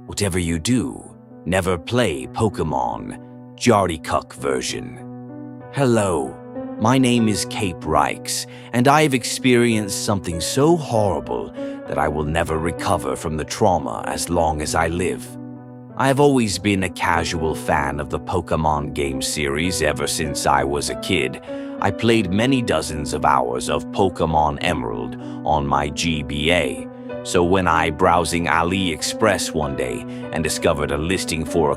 Whatever you do, never play Pokemon Jartycuck version. Hello, my name is Cape Rikes, and I have experienced something so horrible that I will never recover from the trauma as long as I live. I have always been a casual fan of the Pokemon game series ever since I was a kid. I played many dozens of hours of Pokemon Emerald on my GBA. So when I browsing AliExpress one day and discovered a listing for a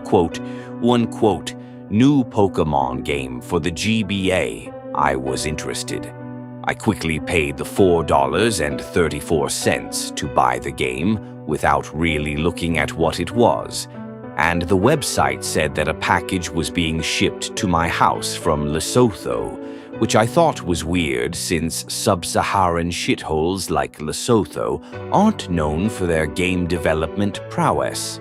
new Pokemon game for the GBA, I was interested. I quickly paid the $4.34 to buy the game without really looking at what it was. And the website said that a package was being shipped to my house from Lesotho, which I thought was weird since sub-Saharan shitholes like Lesotho aren't known for their game development prowess.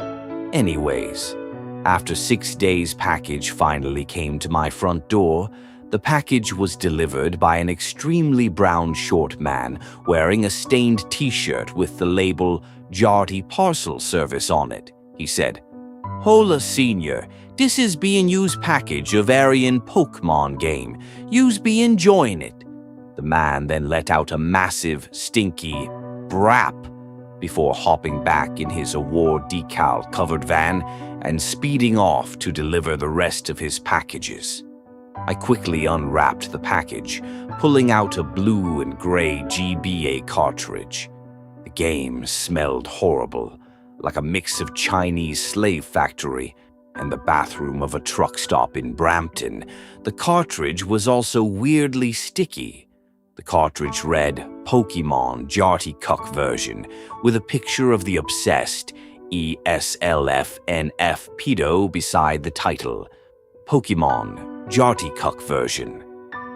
Anyways, after 6 days' package finally came to my front door, the package was delivered by an extremely brown short man wearing a stained t-shirt with the label Jarty Parcel Service on it. He said, "Hola senior, this is being used package of Aryan Pokemon game. Yous be enjoying it." The man then let out a massive, stinky brap before hopping back in his award decal-covered van and speeding off to deliver the rest of his packages. I quickly unwrapped the package, pulling out a blue and gray GBA cartridge. The game smelled horrible, like a mix of Chinese slave factory and the bathroom of a truck stop in Brampton. The cartridge was also weirdly sticky. The cartridge read Pokemon Jartycuck version with a picture of the obsessed ESLFNF pedo beside the title, Pokemon Jartycuck version.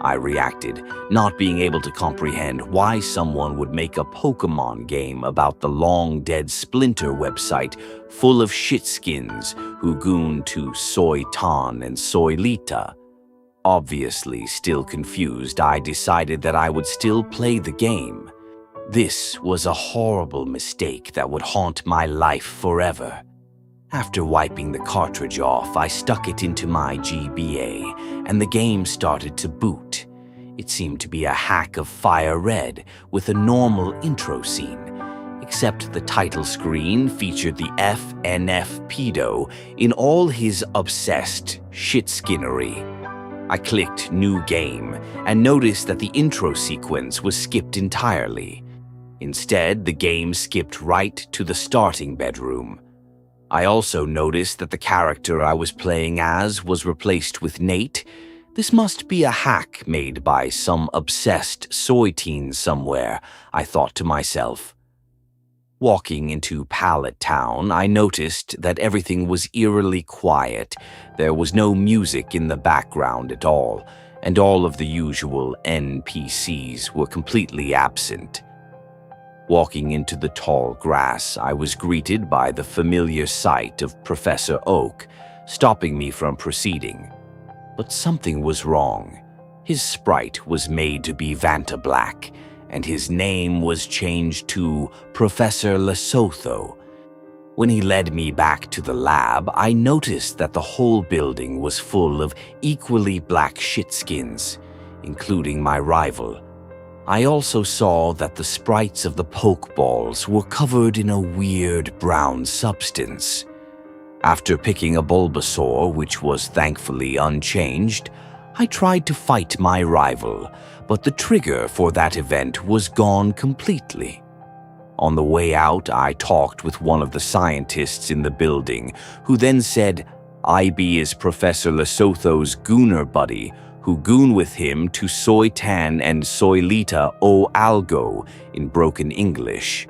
I reacted, not being able to comprehend why someone would make a Pokemon game about the long-dead Splinter website full of shitskins who goon to Soytan and Soylita. Obviously still confused, I decided that I would still play the game. This was a horrible mistake that would haunt my life forever. After wiping the cartridge off, I stuck it into my GBA, and the game started to boot. It seemed to be a hack of Fire Red with a normal intro scene, except the title screen featured the FNF pedo in all his obsessed shitskinnery. I clicked New Game and noticed that the intro sequence was skipped entirely. Instead, the game skipped right to the starting bedroom. I also noticed that the character I was playing as was replaced with Nate. This must be a hack made by some obsessed soy teen somewhere, I thought to myself. Walking into Pallet Town, I noticed that everything was eerily quiet. There was no music in the background at all, and all of the usual NPCs were completely absent. Walking into the tall grass, I was greeted by the familiar sight of Professor Oak, stopping me from proceeding. But something was wrong. His sprite was made to be Vanta Black, and his name was changed to Professor Lesotho. When he led me back to the lab, I noticed that the whole building was full of equally black shitskins, including my rival. I also saw that the sprites of the Pokeballs were covered in a weird brown substance. After picking a Bulbasaur, which was thankfully unchanged, I tried to fight my rival, but the trigger for that event was gone completely. On the way out, I talked with one of the scientists in the building, who then said, "IB is Professor Lesotho's gooner buddy, who goon with him to Soytan and Soylita o Algo in broken English."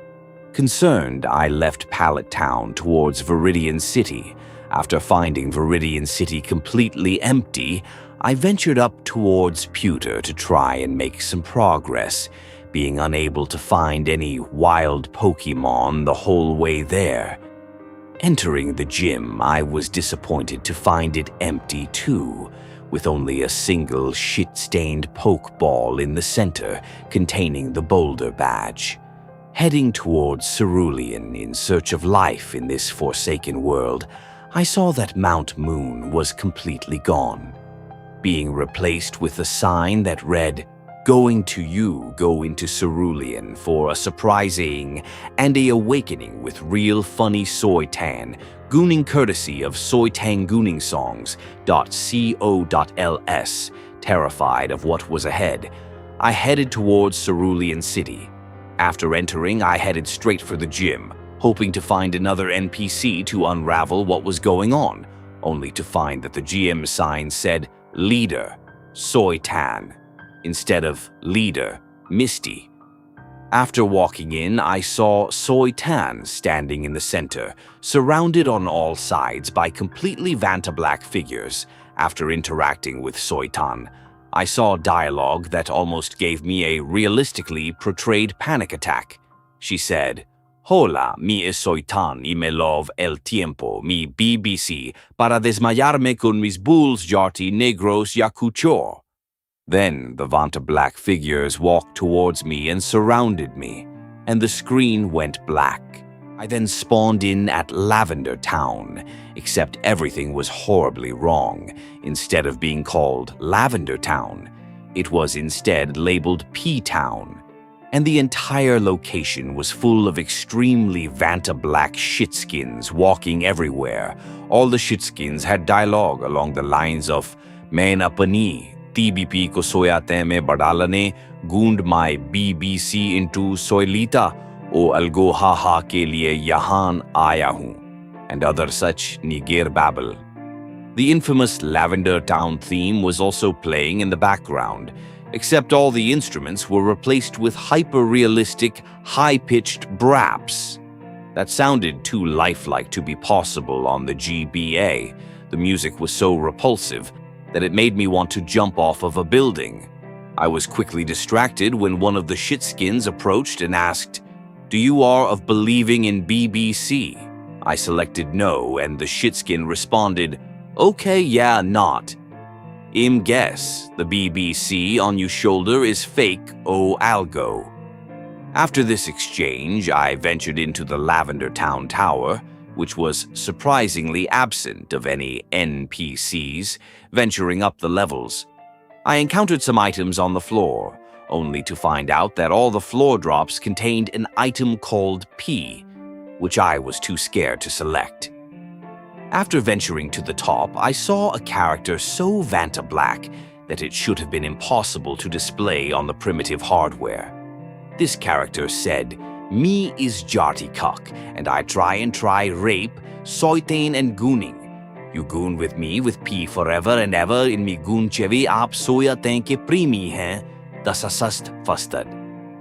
Concerned, I left Pallet Town towards Viridian City. After finding Viridian City completely empty, I ventured up towards Pewter to try and make some progress, being unable to find any wild Pokemon the whole way there. Entering the gym, I was disappointed to find it empty too, with only a single shit-stained Pokeball in the center containing the Boulder badge. Heading towards Cerulean in search of life in this forsaken world, I saw that Mount Moon was completely gone, being replaced with a sign that read, "Going to you, go into Cerulean for a surprising and a awakening with real funny soy tan, gooning courtesy of soytangooningsongs.co.ls." Terrified of what was ahead, I headed towards Cerulean City. After entering, I headed straight for the gym, hoping to find another NPC to unravel what was going on, only to find that the GM sign said Leader, Soy Tan, instead of Leader, Misty. After walking in, I saw Soy Tan standing in the center, surrounded on all sides by completely Vantablack figures. After interacting with Soy Tan, I saw dialogue that almost gave me a realistically portrayed panic attack. She said, "Hola, mi es Soy Tan y me love el tiempo, mi BBC, para desmayarme con mis bulls jarty negros yacucho." Then the Vantablack figures walked towards me and surrounded me, and the screen went black. I then spawned in at Lavender Town, except everything was horribly wrong. Instead of being called Lavender Town, it was instead labeled P-Town, and the entire location was full of extremely Vantablack shitskins walking everywhere. All the shitskins had dialogue along the lines of "Main apani, TBP ko soyate me badalane, gund my BBC into soylita, o algo ha ke liye yahan aaya hu," and other such nigger babble. The infamous Lavender Town theme was also playing in the background, except all the instruments were replaced with hyper-realistic, high-pitched braps. That sounded too lifelike to be possible on the GBA. The music was so repulsive that it made me want to jump off of a building. I was quickly distracted when one of the shitskins approached and asked, "Do you are of believing in BBC?" I selected no, and the shitskin responded, "Okay, yeah, not. Guess, the BBC on you shoulder is fake o algo." After this exchange, I ventured into the Lavender Town Tower, which was surprisingly absent of any NPCs. Venturing up the levels, I encountered some items on the floor, only to find out that all the floor drops contained an item called P, which I was too scared to select. After venturing to the top, I saw a character so Vantablack that it should have been impossible to display on the primitive hardware. This character said, "Me is jartycuck, and I try and rape, soytain and gooning. You goon with me with P forever and ever in me goon chevi aap soya tanke primi hain, dasasast fustad."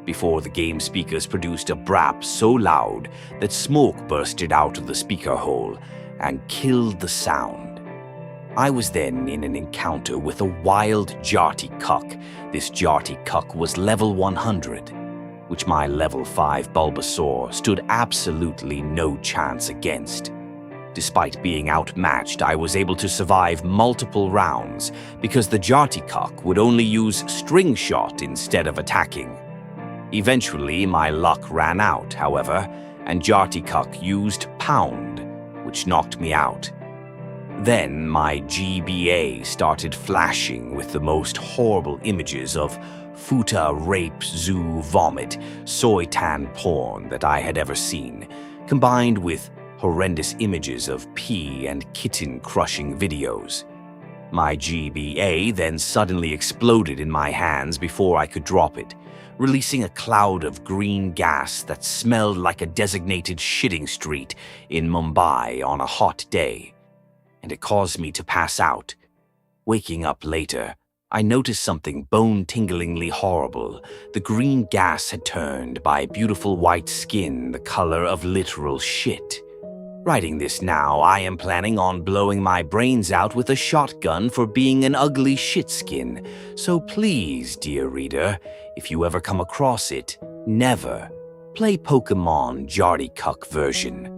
Before the game speakers produced a brap so loud that smoke bursted out of the speaker hole and killed the sound. I was then in an encounter with a wild jartycuck. This jartycuck was level 100, which my level 5 Bulbasaur stood absolutely no chance against. Despite being outmatched, I was able to survive multiple rounds because the jartycuck would only use string shot instead of attacking. Eventually, my luck ran out, however, and jartycuck used pound, which knocked me out. Then my GBA started flashing with the most horrible images of futa, rape, zoo, vomit, soy tan porn that I had ever seen, combined with horrendous images of pee and kitten crushing videos. My GBA then suddenly exploded in my hands before I could drop it, releasing a cloud of green gas that smelled like a designated shitting street in Mumbai on a hot day, and it caused me to pass out. Waking up later, I noticed something bone-tinglingly horrible. The green gas had turned my beautiful white skin the color of literal shit. Writing this now, I am planning on blowing my brains out with a shotgun for being an ugly shitskin. So please, dear reader, if you ever come across it, never play Pokemon Jartycuck version.